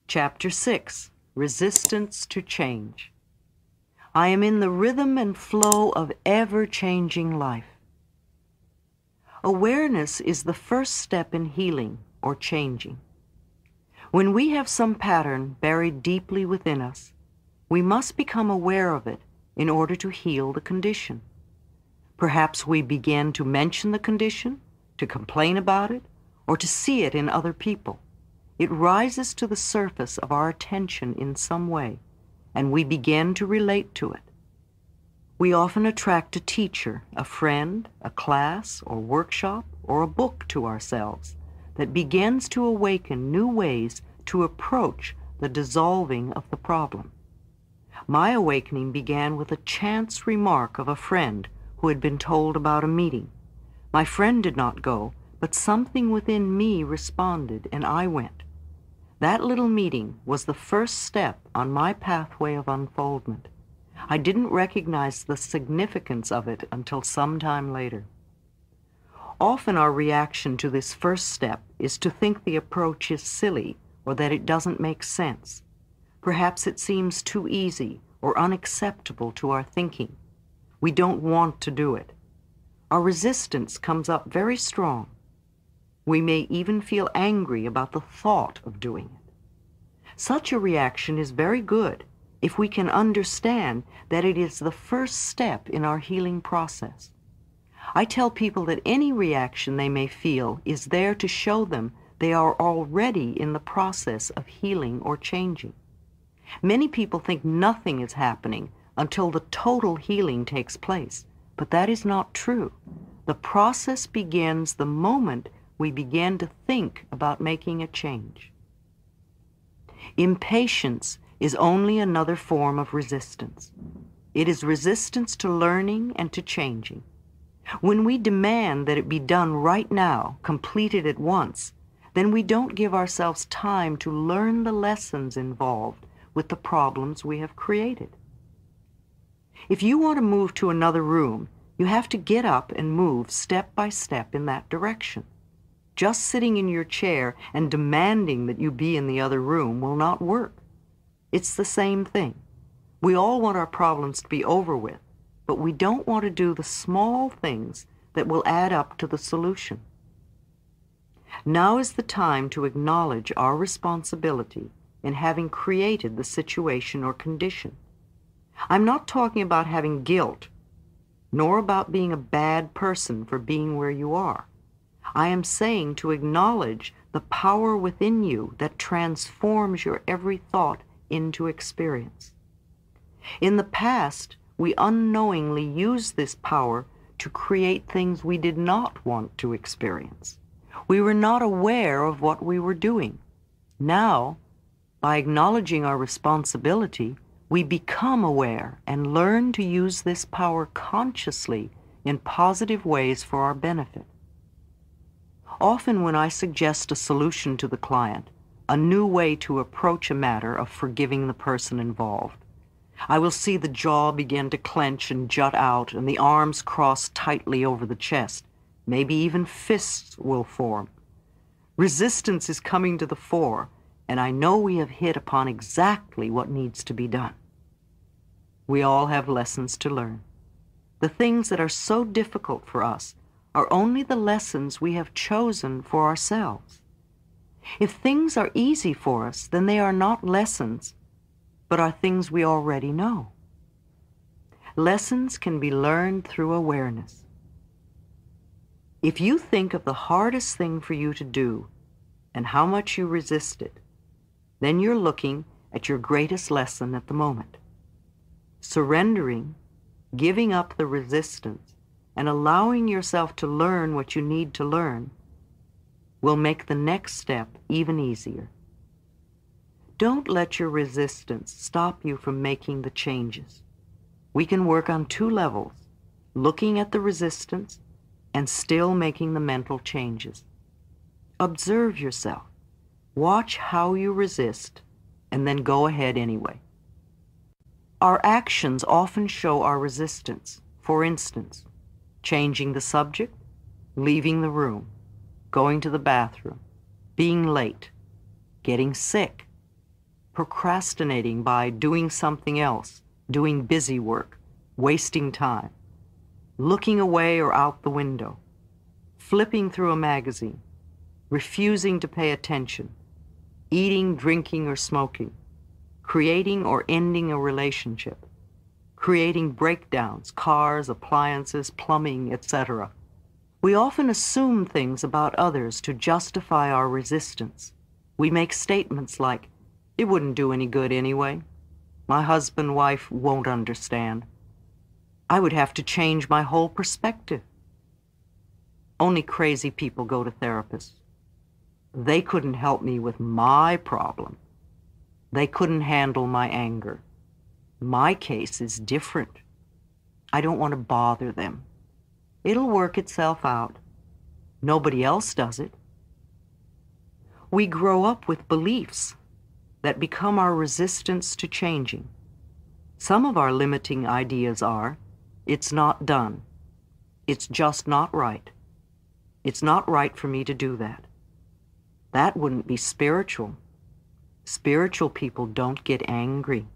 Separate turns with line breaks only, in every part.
Chapter 6, Resistance to Change. I am in the rhythm and flow of ever-changing life. Awareness is the first step in healing or changing. When we have some pattern buried deeply within us, we must become aware of it in order to heal the condition. Perhaps we begin to mention the condition, to complain about it, or to see it in other people. It rises to the surface of our attention in some way, and we begin to relate to it. We often attract a teacher, a friend, a class or workshop, or a book to ourselves that begins to awaken new ways to approach the dissolving of the problem. My awakening began with a chance remark of a friend who had been told about a meeting. My friend did not go, but something within me responded, and I went. That little meeting was the first step on my pathway of unfoldment. I didn't recognize the significance of it until some time later. Often our reaction to this first step is to think the approach is silly or that it doesn't make sense. Perhaps it seems too easy or unacceptable to our thinking. We don't want to do it. Our resistance comes up very strong. We may even feel angry about the thought of doing it. Such a reaction is very good if we can understand that it is the first step in our healing process. I tell people that any reaction they may feel is there to show them they are already in the process of healing or changing. Many people think nothing is happening until the total healing takes place, but that is not true. The process begins the moment we begin to think about making a change. Impatience is only another form of resistance. It is resistance to learning and to changing. When we demand that it be done right now, completed at once, then we don't give ourselves time to learn the lessons involved with the problems we have created. If you want to move to another room, you have to get up and move step by step in that direction. Just sitting in your chair and demanding that you be in the other room will not work. It's the same thing. We all want our problems to be over with, but we don't want to do the small things that will add up to the solution. Now is the time to acknowledge our responsibility in having created the situation or condition. I'm not talking about having guilt, nor about being a bad person for being where you are. I am saying to acknowledge the power within you that transforms your every thought into experience. In the past, we unknowingly used this power to create things we did not want to experience. We were not aware of what we were doing. Now, by acknowledging our responsibility, we become aware and learn to use this power consciously in positive ways for our benefit. Often when I suggest a solution to the client, a new way to approach a matter of forgiving the person involved, I will see the jaw begin to clench and jut out and the arms cross tightly over the chest. Maybe even fists will form. Resistance is coming to the fore, and I know we have hit upon exactly what needs to be done. We all have lessons to learn. The things that are so difficult for us are only the lessons we have chosen for ourselves. If things are easy for us, then they are not lessons, but are things we already know. Lessons can be learned through awareness. If you think of the hardest thing for you to do and how much you resist it, then you're looking at your greatest lesson at the moment. Surrendering, giving up the resistance, and allowing yourself to learn what you need to learn will make the next step even easier. Don't let your resistance stop you from making the changes. We can work on two levels, looking at the resistance and still making the mental changes. Observe yourself. Watch how you resist, and then go ahead anyway. Our actions often show our resistance. For instance, changing the subject, leaving the room, going to the bathroom, being late, getting sick, procrastinating by doing something else, doing busy work, wasting time, looking away or out the window, flipping through a magazine, refusing to pay attention, eating, drinking, or smoking, creating or ending a relationship, creating breakdowns, cars, appliances, plumbing, etc. We often assume things about others to justify our resistance. We make statements like, "It wouldn't do any good anyway. My husband, wife won't understand. I would have to change my whole perspective. Only crazy people go to therapists. They couldn't help me with my problem. They couldn't handle my anger. My case is different. I don't want to bother them. It'll work itself out. Nobody else does it." We grow up with beliefs that become our resistance to changing. Some of our limiting ideas are, "It's not done. It's just not right. It's not right for me to do that." That wouldn't be spiritual. Spiritual people don't get angry.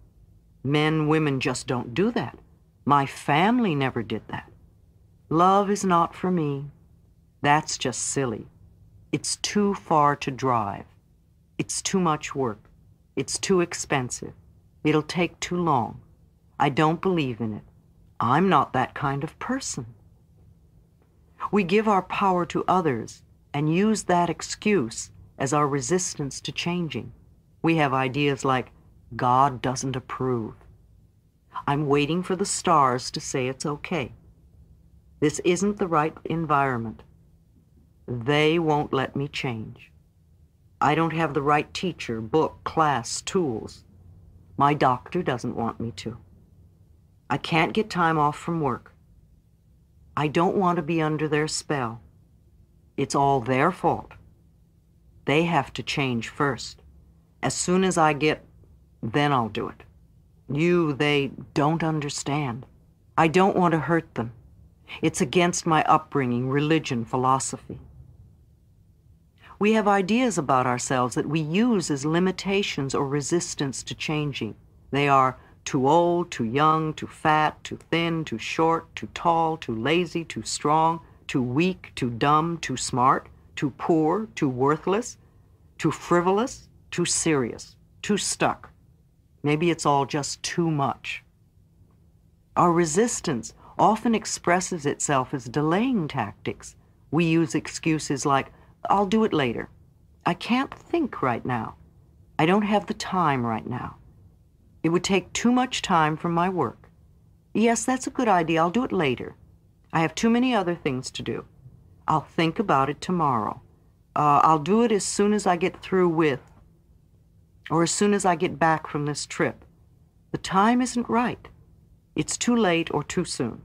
Men, women just don't do that. My family never did that. Love is not for me. That's just silly. It's too far to drive. It's too much work. It's too expensive. It'll take too long. I don't believe in it. I'm not that kind of person. We give our power to others and use that excuse as our resistance to changing. We have ideas like, "God doesn't approve. I'm waiting for the stars to say it's okay. This isn't the right environment. They won't let me change. I don't have the right teacher, book, class, tools. My doctor doesn't want me to. I can't get time off from work. I don't want to be under their spell. It's all their fault. They have to change first. As soon as I get, then I'll do it. They don't understand. I don't want to hurt them. It's against my upbringing, religion, philosophy." We have ideas about ourselves that we use as limitations or resistance to changing. They are too old, too young, too fat, too thin, too short, too tall, too lazy, too strong, too weak, too dumb, too smart, too poor, too worthless, too frivolous, too serious, too stuck. Maybe it's all just too much. Our resistance often expresses itself as delaying tactics. We use excuses like, "I'll do it later. I can't think right now. I don't have the time right now. It would take too much time from my work. Yes, that's a good idea. I'll do it later. I have too many other things to do. I'll think about it tomorrow. I'll do it as soon as I get through with, or as soon as I get back from this trip. The time isn't right. It's too late or too soon."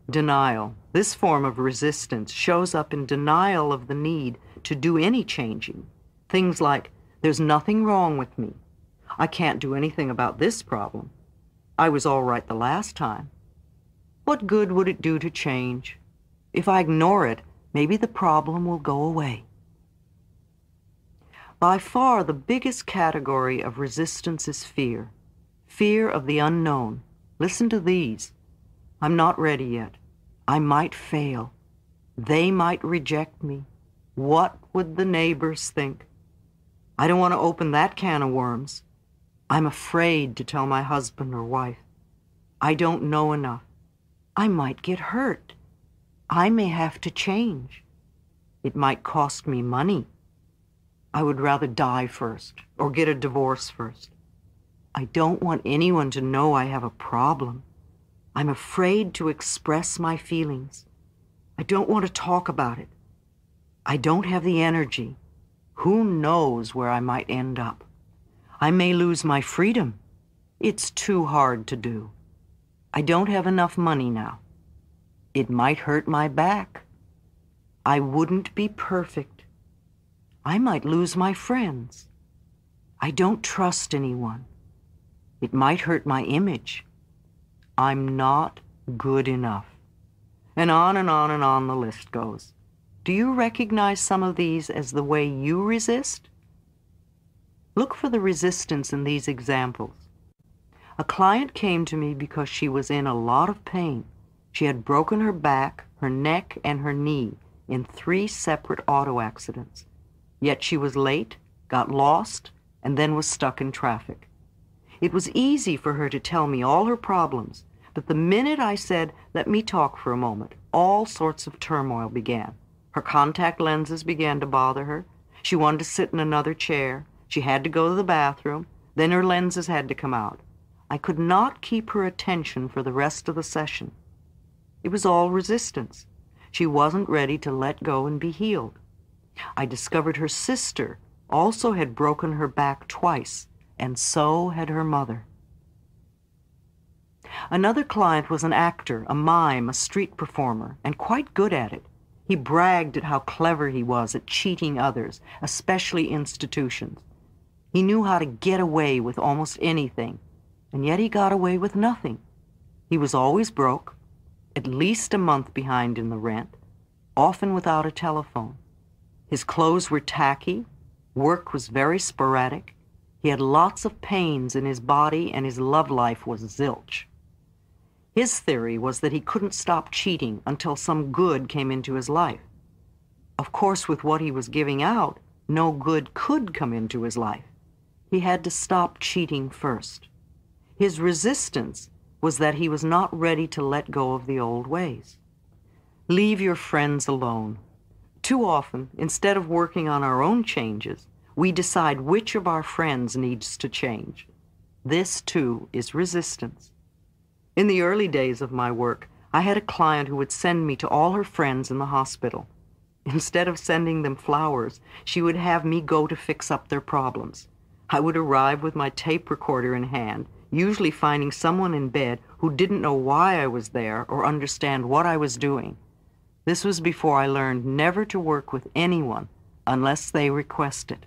Denial. This form of resistance shows up in denial of the need to do any changing. Things like, "There's nothing wrong with me. I can't do anything about this problem. I was all right the last time. What good would it do to change? If I ignore it, maybe the problem will go away." By far, the biggest category of resistance is fear. Fear of the unknown. Listen to these. "I'm not ready yet. I might fail. They might reject me. What would the neighbors think? I don't want to open that can of worms. I'm afraid to tell my husband or wife. I don't know enough. I might get hurt. I may have to change. It might cost me money. I would rather die first or get a divorce first. I don't want anyone to know I have a problem. I'm afraid to express my feelings. I don't want to talk about it. I don't have the energy. Who knows where I might end up? I may lose my freedom. It's too hard to do. I don't have enough money now. It might hurt my back. I wouldn't be perfect. I might lose my friends. I don't trust anyone. It might hurt my image. I'm not good enough." And on and on and on the list goes. Do you recognize some of these as the way you resist? Look for the resistance in these examples. A client came to me because she was in a lot of pain. She had broken her back, her neck, and her knee in 3 separate auto accidents. Yet she was late, got lost, and then was stuck in traffic. It was easy for her to tell me all her problems, but the minute I said, "Let me talk for a moment," all sorts of turmoil began. Her contact lenses began to bother her. She wanted to sit in another chair. She had to go to the bathroom. Then her lenses had to come out. I could not keep her attention for the rest of the session. It was all resistance. She wasn't ready to let go and be healed. I discovered her sister also had broken her back twice, and so had her mother. Another client was an actor, a mime, a street performer, and quite good at it. He bragged at how clever he was at cheating others, especially institutions. He knew how to get away with almost anything, and yet he got away with nothing. He was always broke, at least a month behind in the rent, often without a telephone. His clothes were tacky, work was very sporadic, he had lots of pains in his body, and his love life was zilch. His theory was that he couldn't stop cheating until some good came into his life. Of course, with what he was giving out, no good could come into his life. He had to stop cheating first. His resistance was that he was not ready to let go of the old ways. Leave your friends alone. Too often, instead of working on our own changes, we decide which of our friends needs to change. This, too, is resistance. In the early days of my work, I had a client who would send me to all her friends in the hospital. Instead of sending them flowers, she would have me go to fix up their problems. I would arrive with my tape recorder in hand, usually finding someone in bed who didn't know why I was there or understand what I was doing. This was before I learned never to work with anyone unless they request it.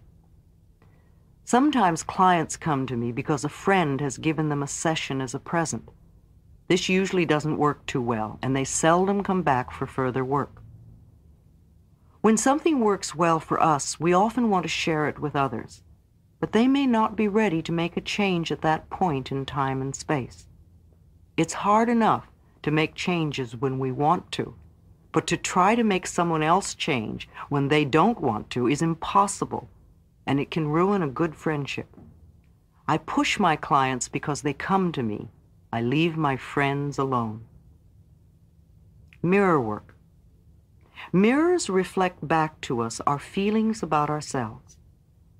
Sometimes clients come to me because a friend has given them a session as a present. This usually doesn't work too well, and they seldom come back for further work. When something works well for us, we often want to share it with others, but they may not be ready to make a change at that point in time and space. It's hard enough to make changes when we want to, but to try to make someone else change when they don't want to is impossible, and it can ruin a good friendship. I push my clients because they come to me. I leave my friends alone. Mirror work. Mirrors reflect back to us our feelings about ourselves.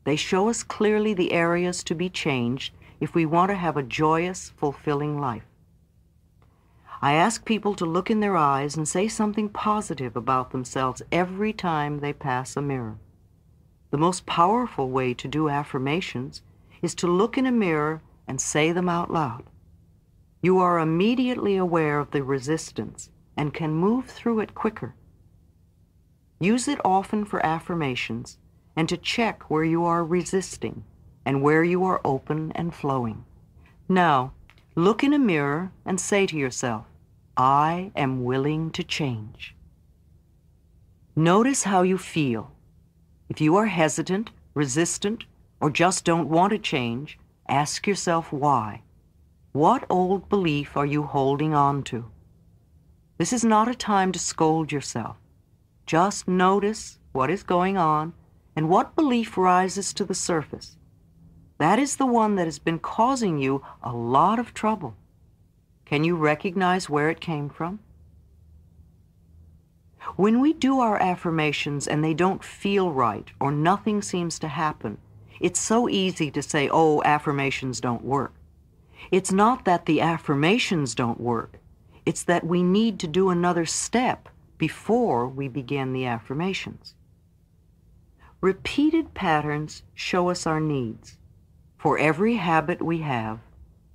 They show us clearly the areas to be changed if we want to have a joyous, fulfilling life. I ask people to look in their eyes and say something positive about themselves every time they pass a mirror. The most powerful way to do affirmations is to look in a mirror and say them out loud. You are immediately aware of the resistance and can move through it quicker. Use it often for affirmations and to check where you are resisting and where you are open and flowing. Now, look in a mirror and say to yourself, "I am willing to change." Notice how you feel. If you are hesitant, resistant, or just don't want to change, ask yourself why. What old belief are you holding on to? This is not a time to scold yourself. Just notice what is going on and what belief rises to the surface. That is the one that has been causing you a lot of trouble. Can you recognize where it came from? When we do our affirmations and they don't feel right or nothing seems to happen, it's so easy to say, "Oh, affirmations don't work." It's not that the affirmations don't work. It's that we need to do another step before we begin the affirmations. Repeated patterns show us our needs. For every habit we have,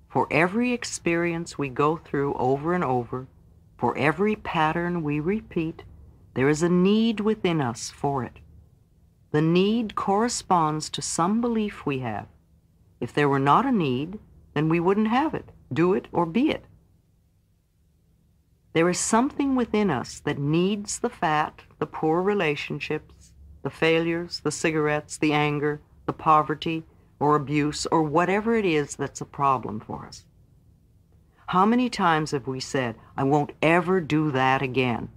for every experience we go through over and over, for every pattern we repeat, there is a need within us for it. The need corresponds to some belief we have. If there were not a need, then we wouldn't have it, do it, or be it. There is something within us that needs the fat, the poor relationships, the failures, the cigarettes, the anger, the poverty, or abuse or whatever it is that's a problem for us. How many times have we said, I won't ever do that again?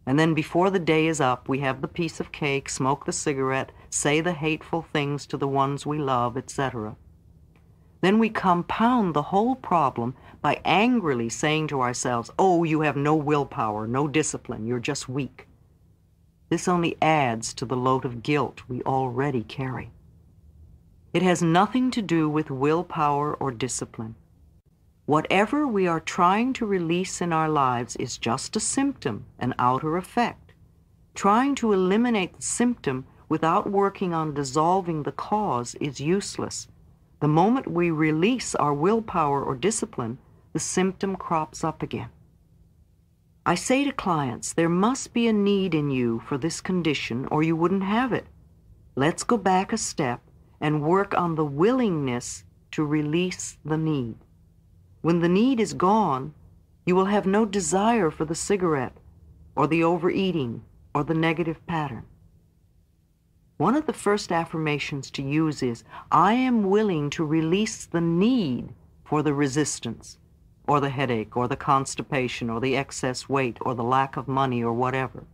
And then before the day is up, we have the piece of cake, smoke the cigarette, say the hateful things to the ones we love, etc. Then we compound the whole problem by angrily saying to ourselves, oh, you have no willpower, no discipline, you're just weak. This only adds to the load of guilt we already carry. It has nothing to do with willpower or discipline. Whatever we are trying to release in our lives is just a symptom, an outer effect. Trying to eliminate the symptom without working on dissolving the cause is useless. The moment we release our willpower or discipline, the symptom crops up again. I say to clients, there must be a need in you for this condition or you wouldn't have it. Let's go back a step and work on the willingness to release the need. When the need is gone, you will have no desire for the cigarette or the overeating or the negative pattern. One of the first affirmations to use is, I am willing to release the need for the resistance or the headache or the constipation or the excess weight or the lack of money or whatever.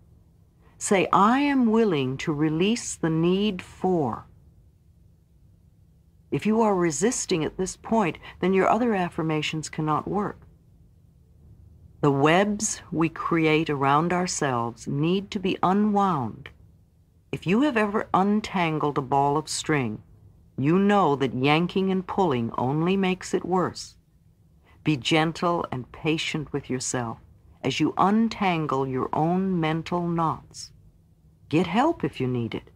Say, I am willing to release the need for. If you are resisting at this point, then your other affirmations cannot work. The webs we create around ourselves need to be unwound. If you have ever untangled a ball of string, you know that yanking and pulling only makes it worse. Be gentle and patient with yourself as you untangle your own mental knots. Get help if you need it.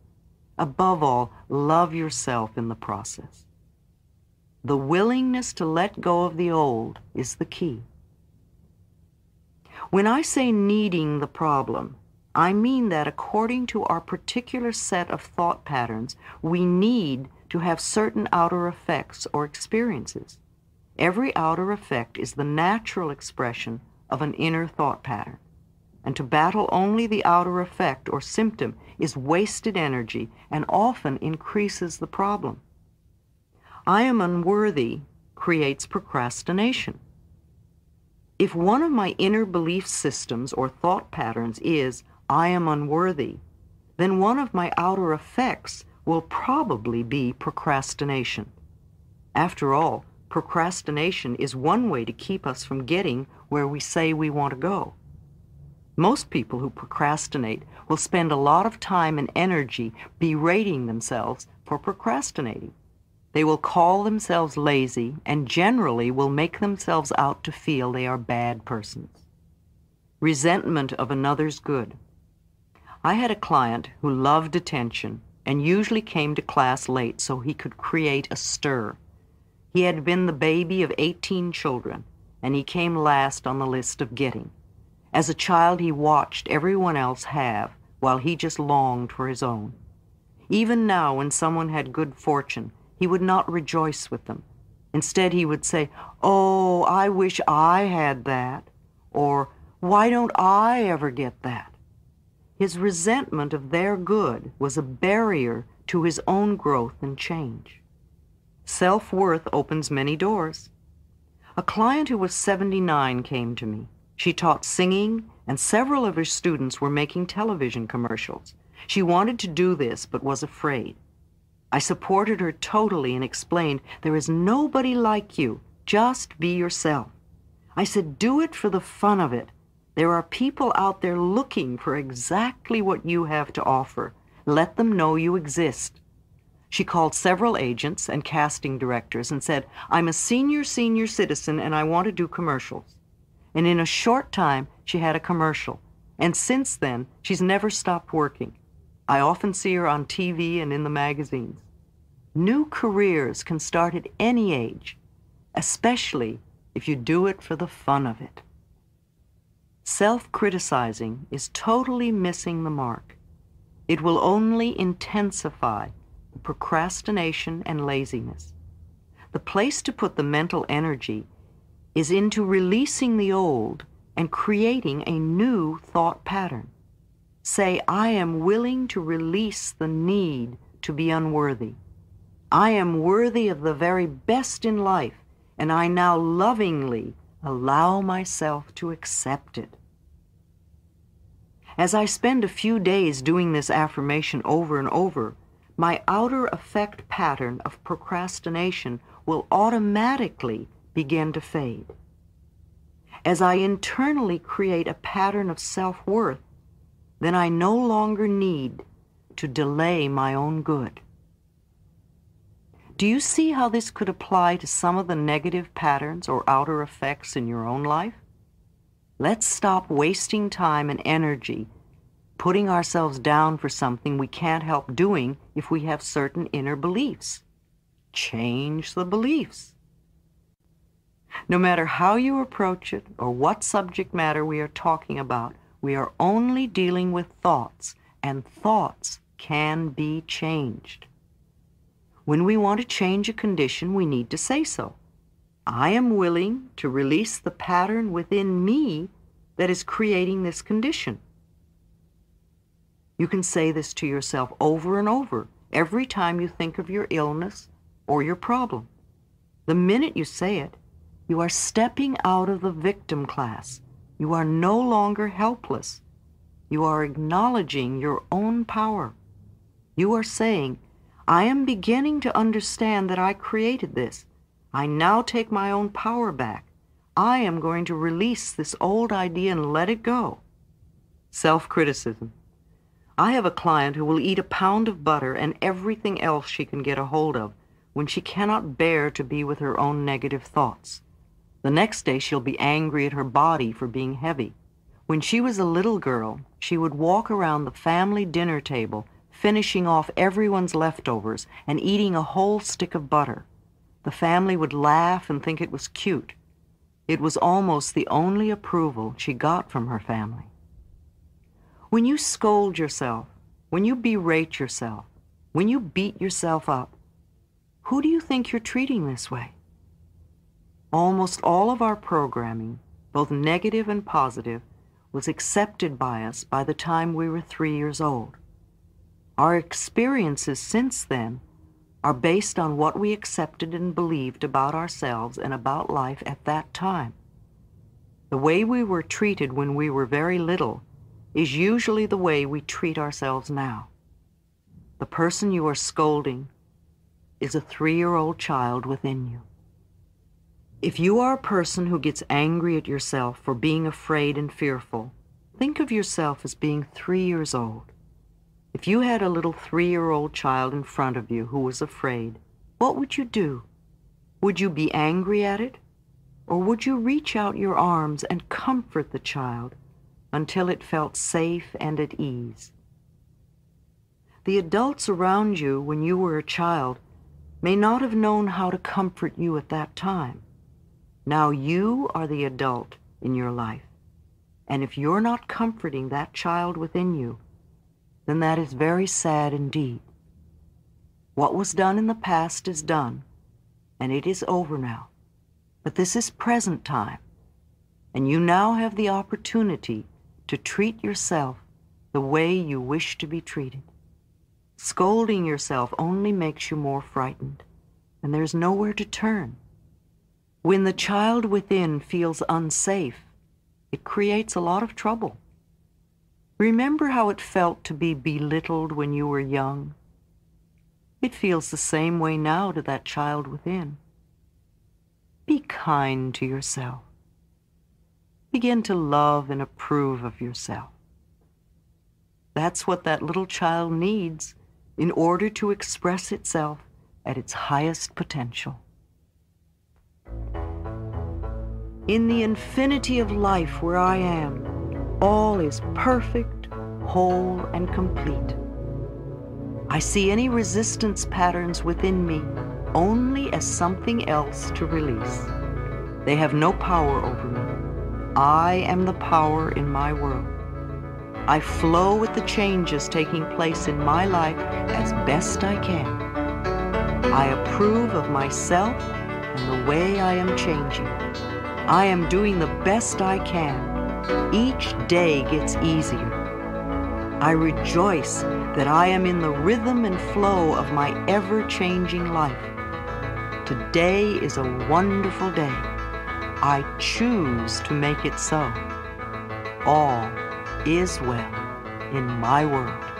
Above all, love yourself in the process. The willingness to let go of the old is the key. When I say needing the problem, I mean that according to our particular set of thought patterns, we need to have certain outer effects or experiences. Every outer effect is the natural expression of an inner thought pattern. And to battle only the outer effect or symptom is wasted energy and often increases the problem. I am unworthy creates procrastination. If one of my inner belief systems or thought patterns is, I am unworthy, then one of my outer effects will probably be procrastination. After all, procrastination is one way to keep us from getting where we say we want to go. Most people who procrastinate will spend a lot of time and energy berating themselves for procrastinating. They will call themselves lazy and generally will make themselves out to feel they are bad persons. Resentment of another's good. I had a client who loved attention and usually came to class late so he could create a stir. He had been the baby of 18 children, and he came last on the list of getting. As a child, he watched everyone else have, while he just longed for his own. Even now, when someone had good fortune, he would not rejoice with them. Instead, he would say, "Oh, I wish I had that," or "Why don't I ever get that?" His resentment of their good was a barrier to his own growth and change. Self-worth opens many doors. A client who was 79 came to me. She taught singing, and several of her students were making television commercials. She wanted to do this, but was afraid. I supported her totally and explained, there is nobody like you. Just be yourself. I said, do it for the fun of it. There are people out there looking for exactly what you have to offer. Let them know you exist. She called several agents and casting directors and said, I'm a senior citizen and I want to do commercials. And in a short time, she had a commercial. And since then, she's never stopped working. I often see her on TV and in the magazines. New careers can start at any age, especially if you do it for the fun of it. Self-criticizing is totally missing the mark. It will only intensify the procrastination and laziness. The place to put the mental energy is into releasing the old and creating a new thought pattern. Say, I am willing to release the need to be unworthy. I am worthy of the very best in life, and I now lovingly allow myself to accept it. As I spend a few days doing this affirmation over and over, my outer effect pattern of procrastination will automatically begin to fade. As I internally create a pattern of self-worth, then I no longer need to delay my own good. Do you see how this could apply to some of the negative patterns or outer effects in your own life? Let's stop wasting time and energy putting ourselves down for something we can't help doing if we have certain inner beliefs. Change the beliefs. No matter how you approach it or what subject matter we are talking about, we are only dealing with thoughts, and thoughts can be changed. When we want to change a condition, we need to say so. I am willing to release the pattern within me that is creating this condition. You can say this to yourself over and over every time you think of your illness or your problem. The minute you say it, you are stepping out of the victim class. You are no longer helpless. You are acknowledging your own power. You are saying, I am beginning to understand that I created this. I now take my own power back. I am going to release this old idea and let it go. Self-criticism. I have a client who will eat a pound of butter and everything else she can get a hold of when she cannot bear to be with her own negative thoughts. The next day she'll be angry at her body for being heavy. When she was a little girl, she would walk around the family dinner table, finishing off everyone's leftovers and eating a whole stick of butter. The family would laugh and think it was cute. It was almost the only approval she got from her family. When you scold yourself, when you berate yourself, when you beat yourself up, who do you think you're treating this way? Almost all of our programming, both negative and positive, was accepted by us by the time we were 3 years old. Our experiences since then are based on what we accepted and believed about ourselves and about life at that time. The way we were treated when we were very little is usually the way we treat ourselves now. The person you are scolding is a 3-year-old child within you. If you are a person who gets angry at yourself for being afraid and fearful, think of yourself as being 3 years old. If you had a little 3-year-old child in front of you who was afraid, what would you do? Would you be angry at it? Or would you reach out your arms and comfort the child until it felt safe and at ease? The adults around you when you were a child may not have known how to comfort you at that time. Now you are the adult in your life, and if you're not comforting that child within you, then that is very sad indeed. What was done in the past is done, and it is over now. But this is present time, and you now have the opportunity to treat yourself the way you wish to be treated. Scolding yourself only makes you more frightened, and there's nowhere to turn. When the child within feels unsafe, it creates a lot of trouble. Remember how it felt to be belittled when you were young? It feels the same way now to that child within. Be kind to yourself. Begin to love and approve of yourself. That's what that little child needs in order to express itself at its highest potential. In the infinity of life where I am, all is perfect, whole, and complete. I see any resistance patterns within me only as something else to release. They have no power over me. I am the power in my world. I flow with the changes taking place in my life as best I can. I approve of myself and the way I am changing. I am doing the best I can. Each day gets easier. I rejoice that I am in the rhythm and flow of my ever-changing life. Today is a wonderful day. I choose to make it so. All is well in my world.